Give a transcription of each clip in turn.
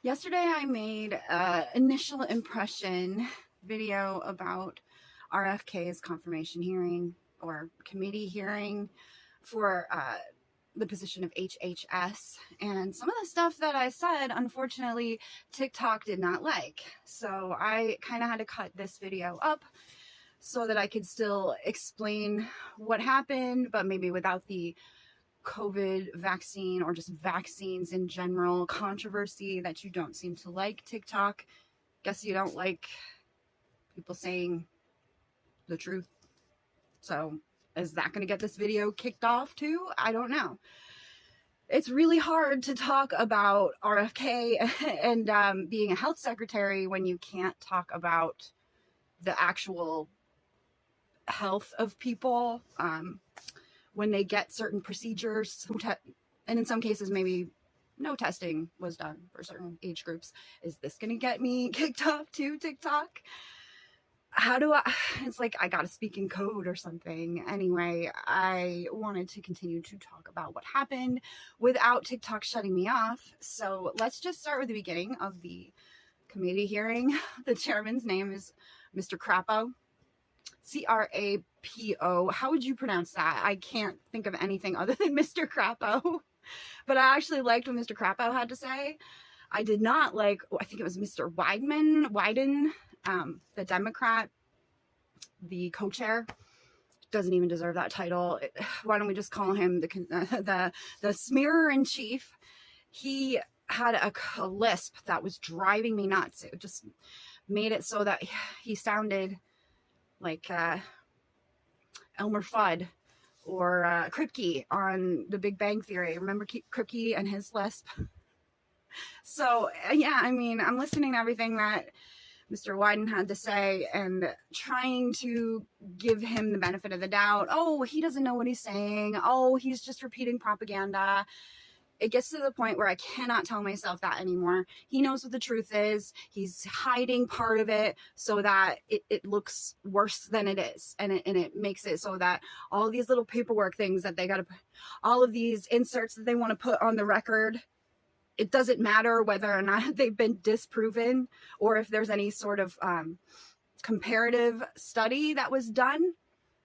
Yesterday I made an initial impression video about RFK's confirmation hearing or committee hearing for the position of HHS, and some of the stuff that I said, unfortunately, TikTok did not like. So I kind of had to cut this video up so that I could still explain what happened, but maybe without the COVID vaccine or just vaccines in general controversy that you don't seem to like. TikTok, guess you don't like people saying the truth. So is that going to get this video kicked off too? I don't know. It's really hard to talk about RFK and being a health secretary when you can't talk about the actual health of people. When they get certain procedures, and in some cases maybe no testing was done for certain age groups. Is this gonna get me kicked off to TikTok? How do it's like I gotta speak in code or something. Anyway, I wanted to continue to talk about what happened without TikTok shutting me off. So let's just start with the beginning of the committee hearing. The chairman's name is Mr. Crapo. C-R-A-P-O. How would you pronounce that? I can't think of anything other than Mr. Crapo. But I actually liked what Mr. Crapo had to say. I did not like, I think it was Mr. Wyden, the Democrat, the co-chair. Doesn't even deserve that title. Why don't we just call him the smearer in chief? He had a lisp that was driving me nuts. It just made it so that he sounded like Elmer Fudd or Kripke on The Big Bang Theory. Remember Kripke and his lisp? So yeah, I mean, I'm listening to everything that Mr. Wyden had to say and trying to give him the benefit of the doubt. Oh, he doesn't know what he's saying. Oh, he's just repeating propaganda. It gets to the point where I cannot tell myself that anymore. He knows what the truth is. He's hiding part of it so that it looks worse than it is. And it makes it so that all these little paperwork things that they got to put, all of these inserts that they want to put on the record, it doesn't matter whether or not they've been disproven or if there's any sort of comparative study that was done.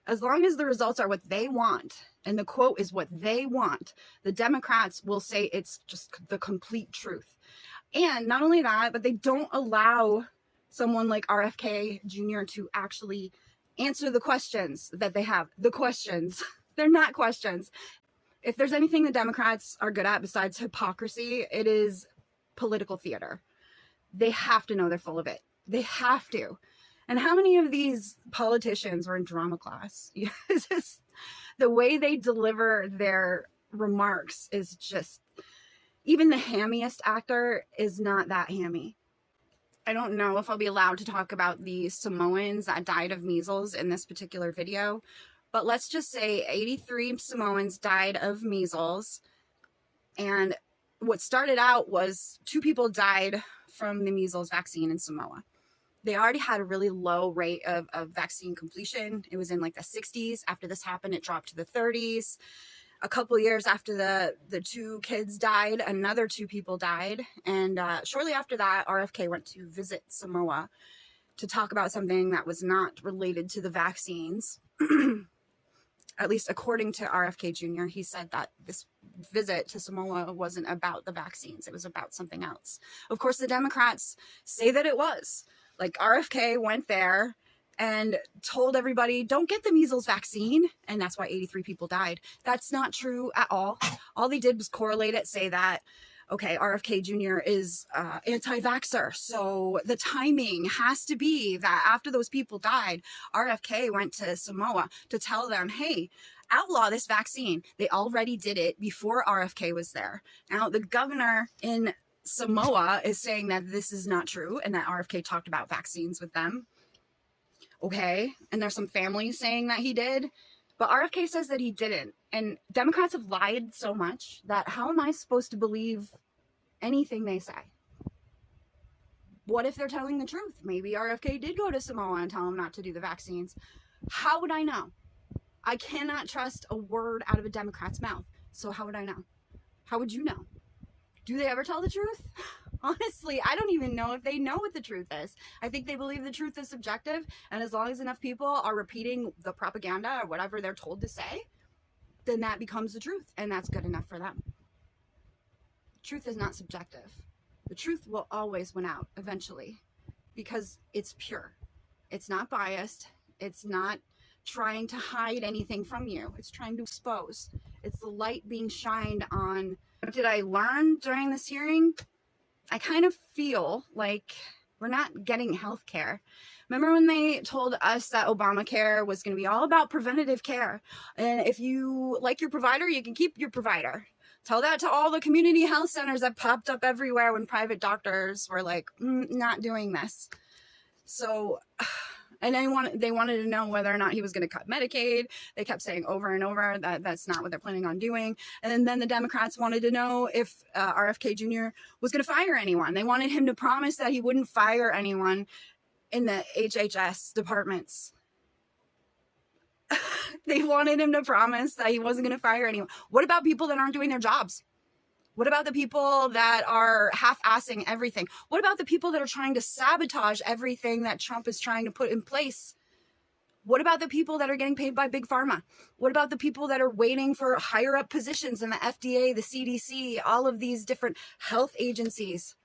As long as the results are what they want, and the quote is what they want, the Democrats will say it's just the complete truth. And not only that, but they don't allow someone like RFK Jr. to actually answer the questions that they have. The questions. They're not questions. If there's anything the Democrats are good at besides hypocrisy, it is political theater. They have to know they're full of it. They have to. And how many of these politicians were in drama class? It's just, the way they deliver their remarks is just, even the hammiest actor is not that hammy. I don't know if I'll be allowed to talk about the Samoans that died of measles in this particular video, but let's just say 83 Samoans died of measles. And what started out was 2 people died from the measles vaccine in Samoa. They already had a really low rate of vaccine completion. It was in like the 60s. After this happened, it dropped to the 30s. A couple of years after the 2 kids died, another 2 people died. And shortly after that, RFK went to visit Samoa to talk about something that was not related to the vaccines. At least according to RFK Jr., he said that this visit to Samoa wasn't about the vaccines. It was about something else. Of course, the Democrats say that it was. Like, RFK went there and told everybody, don't get the measles vaccine. And that's why 83 people died. That's not true at all. All they did was correlate it, say that, okay, RFK Jr. is anti-vaxxer. So the timing has to be that after those people died, RFK went to Samoa to tell them, hey, outlaw this vaccine. They already did it before RFK was there. Now, the governor in Samoa is saying that this is not true and that RFK talked about vaccines with them. Okay. And there's some families saying that he did, but RFK says that he didn't. And Democrats have lied so much that how am I supposed to believe anything they say? What if they're telling the truth? Maybe RFK did go to Samoa and tell him not to do the vaccines. How would I know? I cannot trust a word out of a Democrat's mouth. So how would I know? How would you know? Do they ever tell the truth? Honestly, I don't even know if they know what the truth is. I think they believe the truth is subjective, and as long as enough people are repeating the propaganda or whatever they're told to say, then that becomes the truth, and that's good enough for them. Truth is not subjective. The truth will always win out eventually because it's pure. It's not biased. It's not trying to hide anything from you. It's trying to expose. It's the light being shined on. What did I learn during this hearing? I kind of feel like we're not getting health care. Remember when they told us that Obamacare was going to be all about preventative care? And if you like your provider, you can keep your provider. Tell that to all the community health centers that popped up everywhere when private doctors were like, not doing this. So, and they wanted to know whether or not he was going to cut Medicaid. They kept saying over and over that that's not what they're planning on doing. And then the Democrats wanted to know if RFK Jr. was going to fire anyone. They wanted him to promise that he wouldn't fire anyone in the HHS departments. They wanted him to promise that he wasn't going to fire anyone. What about people that aren't doing their jobs? What about the people that are half-assing everything? What about the people that are trying to sabotage everything that Trump is trying to put in place? What about the people that are getting paid by Big Pharma? What about the people that are waiting for higher up positions in the FDA, the CDC, all of these different health agencies?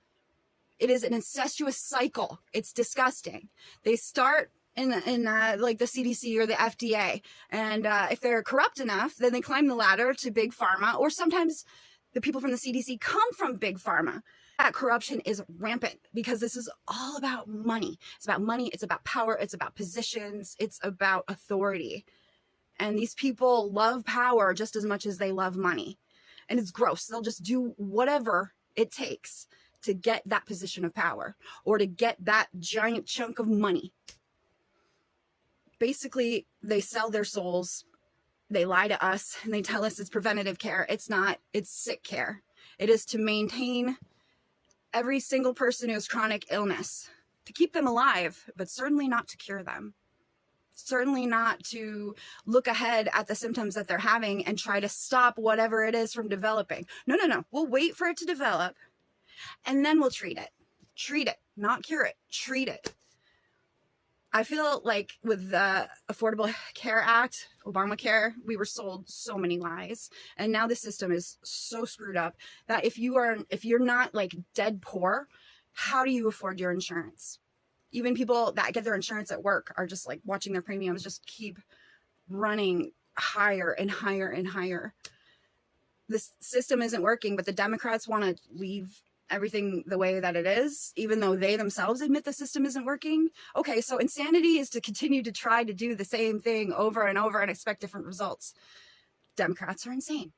It is an incestuous cycle. It's disgusting. They start in like the CDC or the FDA. And if they're corrupt enough, then they climb the ladder to Big Pharma, or sometimes the people from the CDC come from Big Pharma. That corruption is rampant because this is all about money. It's about money. It's about power. It's about positions. It's about authority. And these people love power just as much as they love money. And it's gross. They'll just do whatever it takes to get that position of power or to get that giant chunk of money. Basically, they sell their souls. They lie to us and they tell us it's preventative care. It's not. It's sick care. It is to maintain every single person who has chronic illness, to keep them alive, but certainly not to cure them. Certainly not to look ahead at the symptoms that they're having and try to stop whatever it is from developing. No, no, no. We'll wait for it to develop and then we'll treat it. Treat it, not cure it. Treat it. I feel like with the Affordable Care Act, Obamacare, we were sold so many lies. And now the system is so screwed up that if you're not like dead poor, how do you afford your insurance? Even people that get their insurance at work are just like watching their premiums just keep running higher and higher and higher. This system isn't working, but the Democrats want to leave everything the way that it is, even though they themselves admit the system isn't working. Okay, so insanity is to continue to try to do the same thing over and over and expect different results. Democrats are insane.